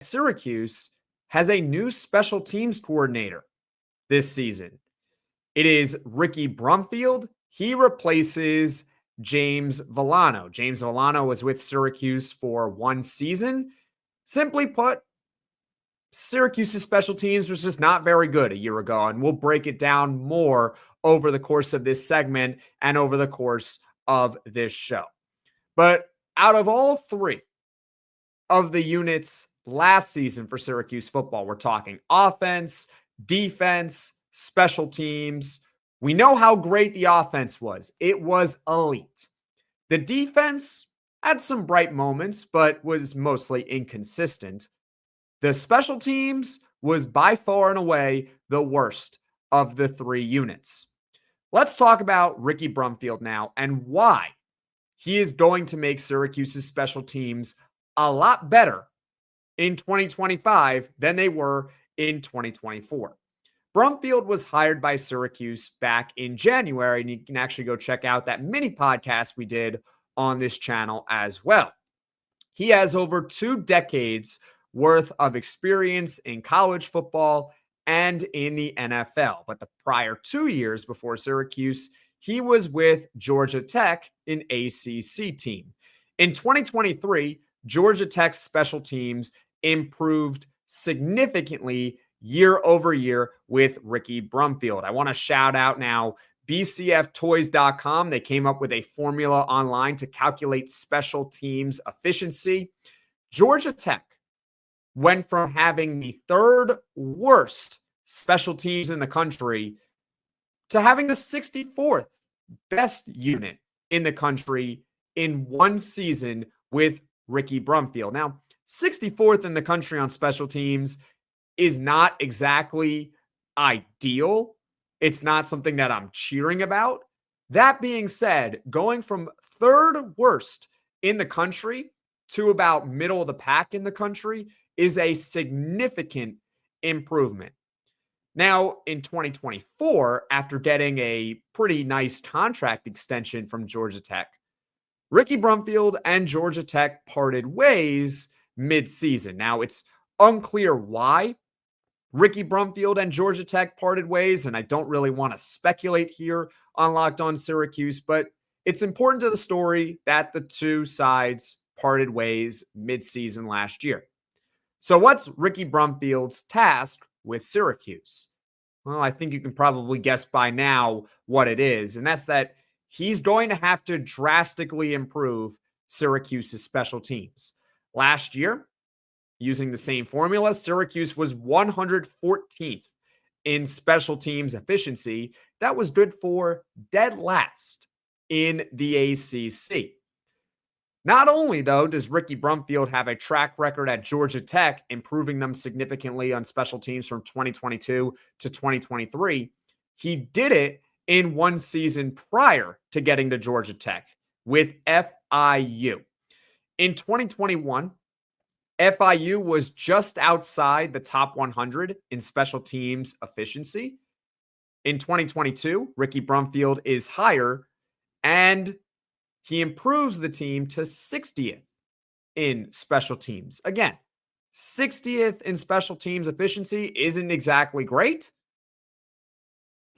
Syracuse has a new special teams coordinator this season. It is Ricky Brumfield. He replaces James Villano. James Villano was with Syracuse for one season. Simply put, Syracuse's special teams was just not very good a year ago, and we'll break it down more over the course of this segment and over the course of this show. But out of all three of the units last season for Syracuse football, we're talking offense, defense, special teams. We know how great the offense was. It was elite. The defense had some bright moments, but was mostly inconsistent. The special teams was by far and away the worst of the three units. Let's talk about Ricky Brumfield now and why he is going to make Syracuse's special teams a lot better in 2025 than they were in 2024. Brumfield was hired by Syracuse back in January, and you can actually go check out that mini podcast we did on this channel as well. He has over 2 decades worth of experience in college football and in the NFL. But the prior 2 years before Syracuse, he was with Georgia Tech, an ACC team. In 2023, Georgia Tech's special teams improved significantly year over year with Ricky Brumfield. I want to shout out now bcftoys.com. They came up with a formula online to calculate special teams efficiency. Georgia Tech went from having the 3rd worst special teams in the country to having the 64th best unit in the country in one season with Ricky Brumfield. Now, 64th in the country on special teams is not exactly ideal. It's not something that I'm cheering about. That being said, going from 3rd worst in the country to about middle of the pack in the country is a significant improvement. Now, in 2024, after getting a pretty nice contract extension from Georgia Tech, Ricky Brumfield and Georgia Tech parted ways mid-season. Now, it's unclear why Ricky Brumfield and Georgia Tech parted ways, and I don't really want to speculate here on Locked On Syracuse, but it's important to the story that the two sides parted ways mid-season last year. So what's Ricky Brumfield's task with Syracuse? Well, I think you can probably guess by now what it is, and that's that he's going to have to drastically improve Syracuse's special teams. Last year, using the same formula, Syracuse was 114th in special teams efficiency. That was good for dead last in the ACC. Not only, though, does Ricky Brumfield have a track record at Georgia Tech, improving them significantly on special teams from 2022 to 2023, he did it in one season prior to getting to Georgia Tech with FIU. In 2021, FIU was just outside the top 100 in special teams efficiency. In 2022, Ricky Brumfield is higher, and he improves the team to 60th in special teams. Again, 60th in special teams efficiency isn't exactly great,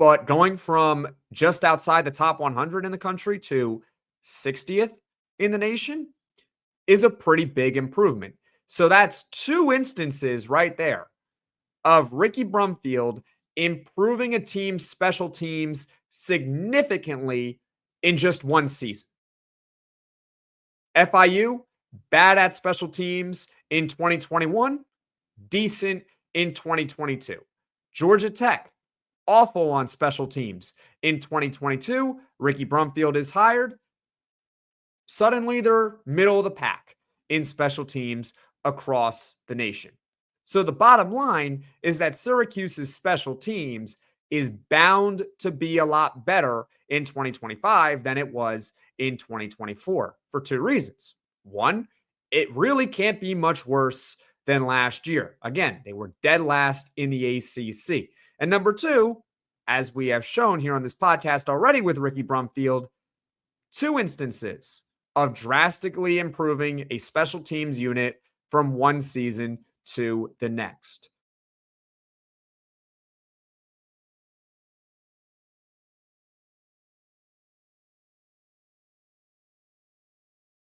but going from just outside the top 100 in the country to 60th in the nation is a pretty big improvement. So that's 2 instances right there of Ricky Brumfield improving a team's special teams significantly in just one season. FIU, bad at special teams in 2021, decent in 2022. Georgia Tech, awful on special teams in 2022. Ricky Brumfield is hired. Suddenly, they're middle of the pack in special teams across the nation. So the bottom line is that Syracuse's special teams is bound to be a lot better in 2025 than it was in 2024 for 2 reasons. One, it really can't be much worse than last year. Again, they were dead last in the ACC. And number 2, as we have shown here on this podcast already with Ricky Brumfield, 2 instances of drastically improving a special teams unit from one season to the next.